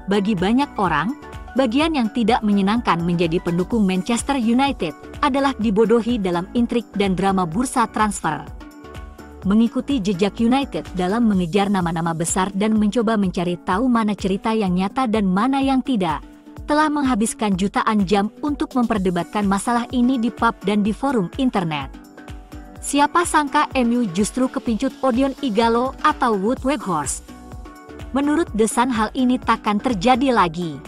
Bagi banyak orang, bagian yang tidak menyenangkan menjadi pendukung Manchester United adalah dibodohi dalam intrik dan drama bursa transfer. Mengikuti jejak United dalam mengejar nama-nama besar dan mencoba mencari tahu mana cerita yang nyata dan mana yang tidak, telah menghabiskan jutaan jam untuk memperdebatkan masalah ini di pub dan di forum internet. Siapa sangka MU justru kepincut Odion Ighalo atau Wout Weghorst. Menurut The Sun hal ini takkan terjadi lagi.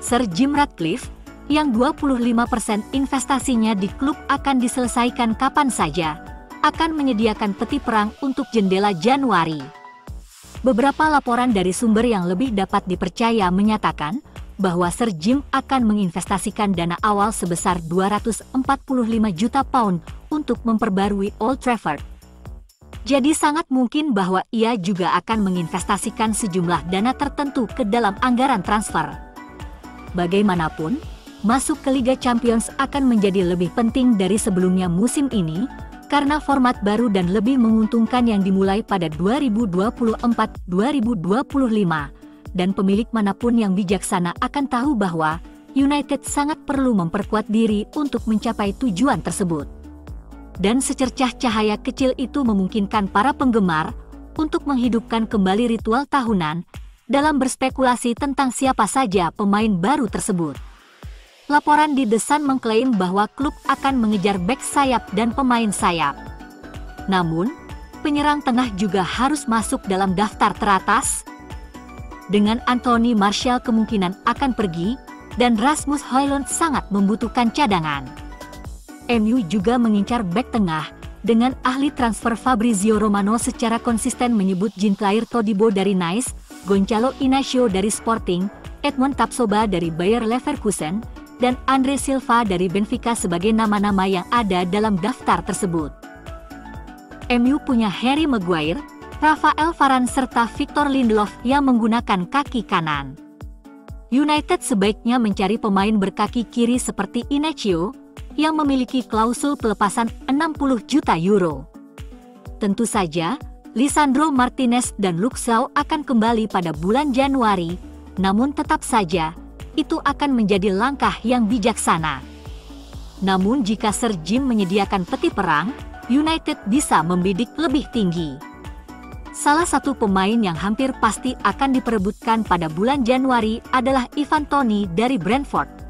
Sir Jim Ratcliffe, yang 25% investasinya di klub akan diselesaikan kapan saja, akan menyediakan peti perang untuk jendela Januari. Beberapa laporan dari sumber yang lebih dapat dipercaya menyatakan bahwa Sir Jim akan menginvestasikan dana awal sebesar 245 juta pound untuk memperbarui Old Trafford. Jadi sangat mungkin bahwa ia juga akan menginvestasikan sejumlah dana tertentu ke dalam anggaran transfer. Bagaimanapun, masuk ke Liga Champions akan menjadi lebih penting dari sebelumnya musim ini, karena format baru dan lebih menguntungkan yang dimulai pada 2024-2025, dan pemilik manapun yang bijaksana akan tahu bahwa United sangat perlu memperkuat diri untuk mencapai tujuan tersebut. Dan secercah cahaya kecil itu memungkinkan para penggemar untuk menghidupkan kembali ritual tahunan dalam berspekulasi tentang siapa saja pemain baru tersebut. Laporan di The Sun mengklaim bahwa klub akan mengejar bek sayap dan pemain sayap. Namun, penyerang tengah juga harus masuk dalam daftar teratas. Dengan Anthony Martial kemungkinan akan pergi, dan Rasmus Højlund sangat membutuhkan cadangan. MU juga mengincar bek tengah, dengan ahli transfer Fabrizio Romano secara konsisten menyebut Jean-Claire Todibo dari Nice, Gonçalo Inacio dari Sporting, Edmond Tapsoba dari Bayer Leverkusen, dan Andre Silva dari Benfica sebagai nama-nama yang ada dalam daftar tersebut. MU punya Harry Maguire, Rafael Varane serta Victor Lindelof yang menggunakan kaki kanan. United sebaiknya mencari pemain berkaki kiri seperti Inacio, yang memiliki klausul pelepasan 60 juta euro. Tentu saja, Lisandro Martinez dan Luke Shaw akan kembali pada bulan Januari, namun tetap saja, itu akan menjadi langkah yang bijaksana. Namun jika Sir Jim menyediakan peti perang, United bisa membidik lebih tinggi. Salah satu pemain yang hampir pasti akan diperebutkan pada bulan Januari adalah Ivan Toney dari Brentford.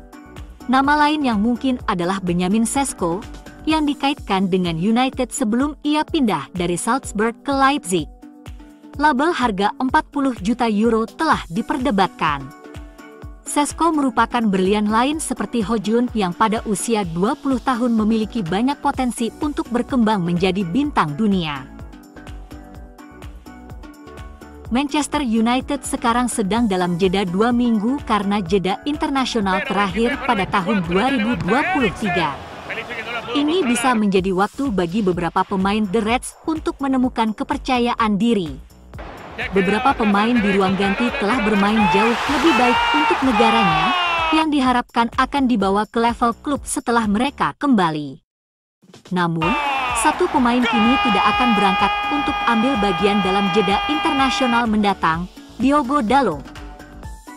Nama lain yang mungkin adalah Benjamin Sesko, yang dikaitkan dengan United sebelum ia pindah dari Salzburg ke Leipzig. Label harga 40 juta euro telah diperdebatkan. Sesko merupakan berlian lain seperti Højlund yang pada usia 20 tahun memiliki banyak potensi untuk berkembang menjadi bintang dunia. Manchester United sekarang sedang dalam jeda 2 minggu karena jeda internasional terakhir pada tahun 2023. Ini bisa menjadi waktu bagi beberapa pemain The Reds untuk menemukan kepercayaan diri. Beberapa pemain di ruang ganti telah bermain jauh lebih baik untuk negaranya, yang diharapkan akan dibawa ke level klub setelah mereka kembali. Namun, satu pemain kini tidak akan berangkat untuk ambil bagian dalam jeda internasional mendatang, Diogo Dalot.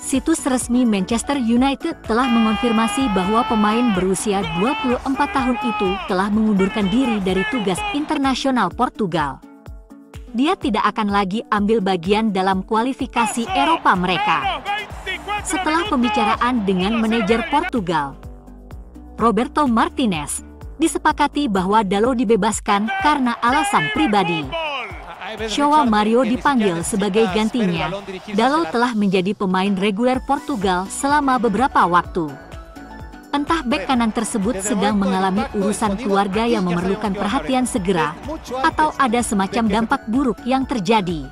Situs resmi Manchester United telah mengonfirmasi bahwa pemain berusia 24 tahun itu telah mengundurkan diri dari tugas internasional Portugal. Dia tidak akan lagi ambil bagian dalam kualifikasi Eropa mereka. Setelah pembicaraan dengan manajer Portugal, Roberto Martinez, disepakati bahwa Dalot dibebaskan karena alasan pribadi. João Mario dipanggil sebagai gantinya. Dalot telah menjadi pemain reguler Portugal selama beberapa waktu. Entah bek kanan tersebut sedang mengalami urusan keluarga yang memerlukan perhatian segera, atau ada semacam dampak buruk yang terjadi.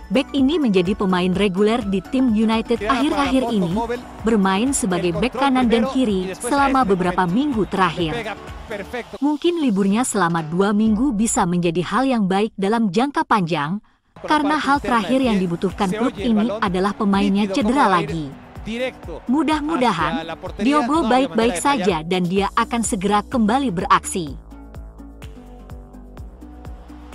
Bek ini menjadi pemain reguler di tim United akhir-akhir ini, bermain sebagai bek kanan dan kiri selama beberapa minggu terakhir. Mungkin liburnya selama 2 minggu bisa menjadi hal yang baik dalam jangka panjang, karena hal terakhir yang dibutuhkan klub ini adalah pemainnya cedera lagi. Mudah-mudahan, Diogo baik-baik saja dan dia akan segera kembali beraksi.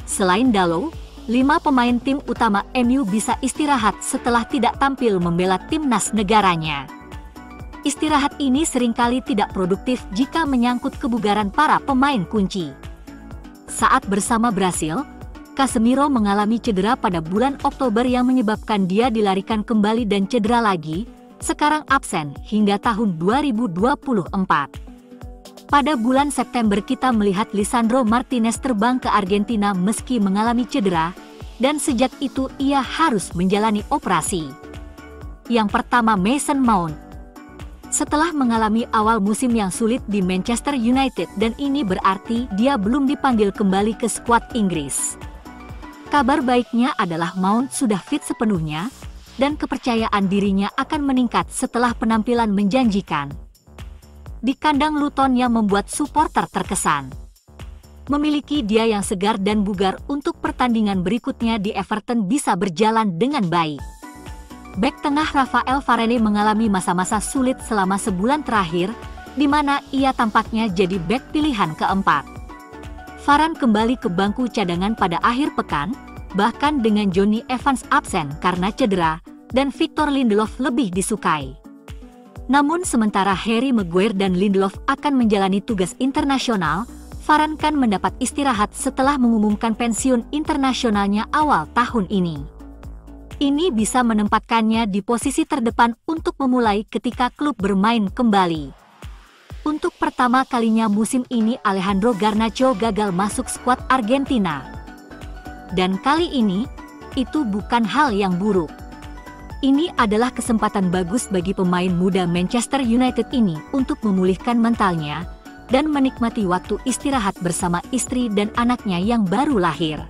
Selain Dalot, 5 pemain tim utama MU bisa istirahat setelah tidak tampil membela timnas negaranya. Istirahat ini seringkali tidak produktif jika menyangkut kebugaran para pemain kunci. Saat bersama Brasil, Casemiro mengalami cedera pada bulan Oktober yang menyebabkan dia dilarikan kembali dan cedera lagi, sekarang absen hingga tahun 2024. Pada bulan September kita melihat Lisandro Martinez terbang ke Argentina meski mengalami cedera, dan sejak itu ia harus menjalani operasi. Yang pertama, Mason Mount. Setelah mengalami awal musim yang sulit di Manchester United dan ini berarti dia belum dipanggil kembali ke skuad Inggris. Kabar baiknya adalah Mount sudah fit sepenuhnya, dan kepercayaan dirinya akan meningkat setelah penampilan menjanjikan di kandang Luton yang membuat suporter terkesan. Memiliki dia yang segar dan bugar untuk pertandingan berikutnya di Everton bisa berjalan dengan baik. Bek tengah Rafael Varane mengalami masa-masa sulit selama sebulan terakhir, di mana ia tampaknya jadi bek pilihan keempat. Varane kembali ke bangku cadangan pada akhir pekan, bahkan dengan Jonny Evans absen karena cedera, dan Victor Lindelof lebih disukai. Namun sementara Harry Maguire dan Lindelof akan menjalani tugas internasional, Varane kan mendapat istirahat setelah mengumumkan pensiun internasionalnya awal tahun ini. Ini bisa menempatkannya di posisi terdepan untuk memulai ketika klub bermain kembali. Untuk pertama kalinya musim ini Alejandro Garnacho gagal masuk skuad Argentina. Dan kali ini, itu bukan hal yang buruk. Ini adalah kesempatan bagus bagi pemain muda Manchester United ini untuk memulihkan mentalnya dan menikmati waktu istirahat bersama istri dan anaknya yang baru lahir.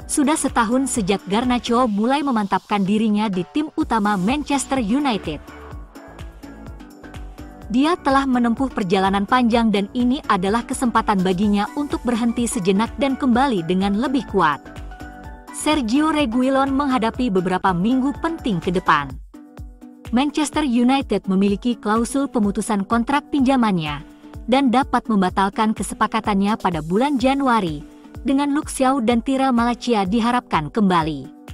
Sudah setahun sejak Garnacho mulai memantapkan dirinya di tim utama Manchester United. Dia telah menempuh perjalanan panjang dan ini adalah kesempatan baginya untuk berhenti sejenak dan kembali dengan lebih kuat. Sergio Reguilon menghadapi beberapa minggu penting ke depan. Manchester United memiliki klausul pemutusan kontrak pinjamannya dan dapat membatalkan kesepakatannya pada bulan Januari, dengan Luke Shaw dan Tyrell Malacia diharapkan kembali.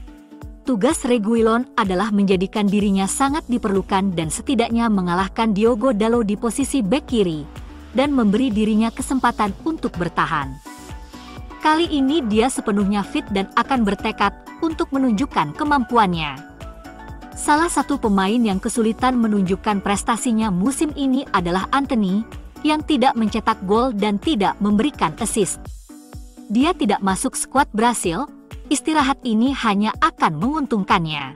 Tugas Reguilon adalah menjadikan dirinya sangat diperlukan dan setidaknya mengalahkan Diogo Dalot di posisi bek kiri, dan memberi dirinya kesempatan untuk bertahan. Kali ini dia sepenuhnya fit dan akan bertekad untuk menunjukkan kemampuannya. Salah satu pemain yang kesulitan menunjukkan prestasinya musim ini adalah Antony, yang tidak mencetak gol dan tidak memberikan assist. Dia tidak masuk skuad Brasil, istirahat ini hanya akan menguntungkannya.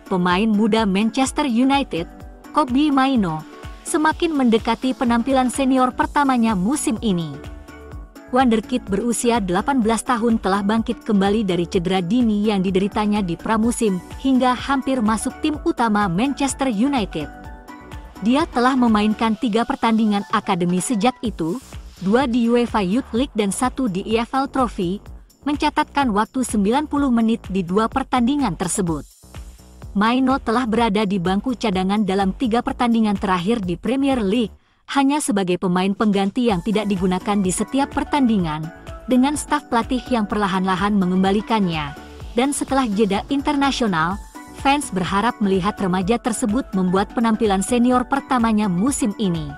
Pemain muda Manchester United, Kobbie Mainoo, semakin mendekati penampilan senior pertamanya musim ini. Wonderkid berusia 18 tahun telah bangkit kembali dari cedera dini yang dideritanya di pramusim hingga hampir masuk tim utama Manchester United. Dia telah memainkan 3 pertandingan akademi sejak itu, 2 di UEFA Youth League dan 1 di EFL Trophy, mencatatkan waktu 90 menit di 2 pertandingan tersebut. Mainoo telah berada di bangku cadangan dalam 3 pertandingan terakhir di Premier League, hanya sebagai pemain pengganti yang tidak digunakan di setiap pertandingan, dengan staf pelatih yang perlahan-lahan mengembalikannya. Dan setelah jeda internasional, fans berharap melihat remaja tersebut membuat penampilan senior pertamanya musim ini.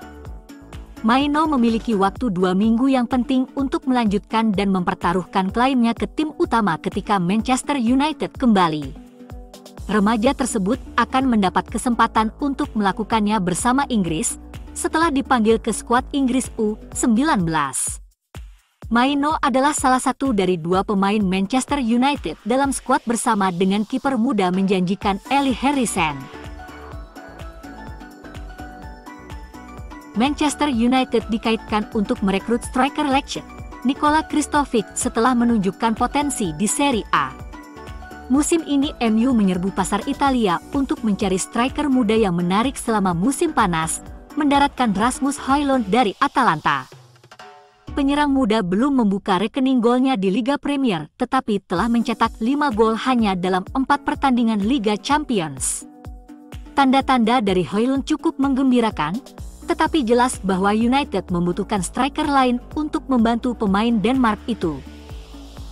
Mainoo memiliki waktu 2 minggu yang penting untuk melanjutkan dan mempertaruhkan klaimnya ke tim utama ketika Manchester United kembali. Remaja tersebut akan mendapat kesempatan untuk melakukannya bersama Inggris setelah dipanggil ke skuad Inggris U19. Mainoo adalah salah satu dari 2 pemain Manchester United dalam skuad bersama dengan kiper muda menjanjikan Ellie Harrison. Manchester United dikaitkan untuk merekrut striker legend Nikola Kristovic setelah menunjukkan potensi di Serie A. Musim ini MU menyerbu pasar Italia untuk mencari striker muda yang menarik selama musim panas, mendaratkan Rasmus Højlund dari Atalanta. Penyerang muda belum membuka rekening golnya di Liga Premier, tetapi telah mencetak 5 gol hanya dalam 4 pertandingan Liga Champions. Tanda-tanda dari Højlund cukup menggembirakan, Tetapi jelas bahwa United membutuhkan striker lain untuk membantu pemain Denmark itu.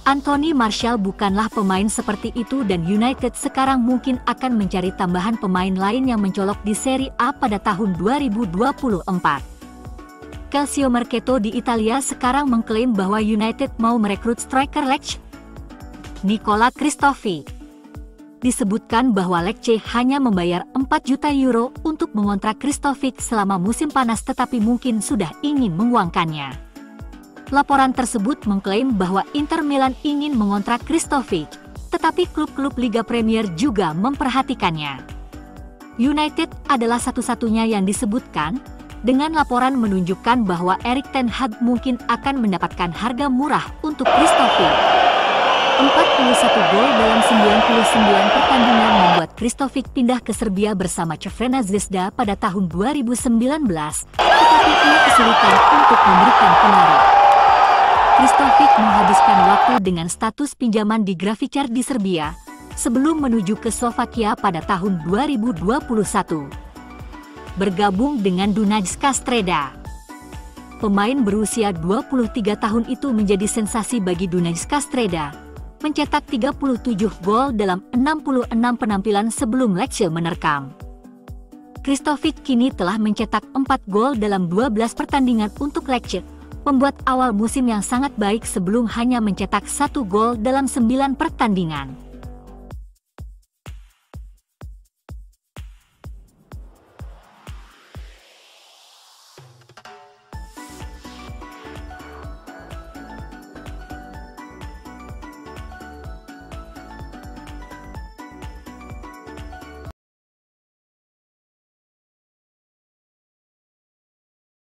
Anthony Martial bukanlah pemain seperti itu dan United sekarang mungkin akan mencari tambahan pemain lain yang mencolok di Serie A pada tahun 2024. Calcio Mercato di Italia sekarang mengklaim bahwa United mau merekrut striker Lecce, Nicola Christofi. Disebutkan bahwa Lecce hanya membayar 4 juta euro untuk mengontrak Christofi selama musim panas tetapi mungkin sudah ingin menguangkannya. Laporan tersebut mengklaim bahwa Inter Milan ingin mengontrak Christofi, tetapi klub-klub Liga Premier juga memperhatikannya. United adalah satu-satunya yang disebutkan, dengan laporan menunjukkan bahwa Erik ten Hag mungkin akan mendapatkan harga murah untuk Christofi. 41 gol dalam 99 pertandingan membuat Christofi pindah ke Serbia bersama Crvena Zvezda pada tahun 2019, tetapi ia kesulitan untuk memberikan pengaruh. Christofi menghabiskan waktu dengan status pinjaman di Grafičar di Serbia, sebelum menuju ke Slovakia pada tahun 2021. Bergabung dengan Dunajská Streda. Pemain berusia 23 tahun itu menjadi sensasi bagi Dunajská Streda, mencetak 37 gol dalam 66 penampilan sebelum Lecce menerkam. Christofi kini telah mencetak 4 gol dalam 12 pertandingan untuk Lecce, membuat awal musim yang sangat baik sebelum hanya mencetak 1 gol dalam 9 pertandingan.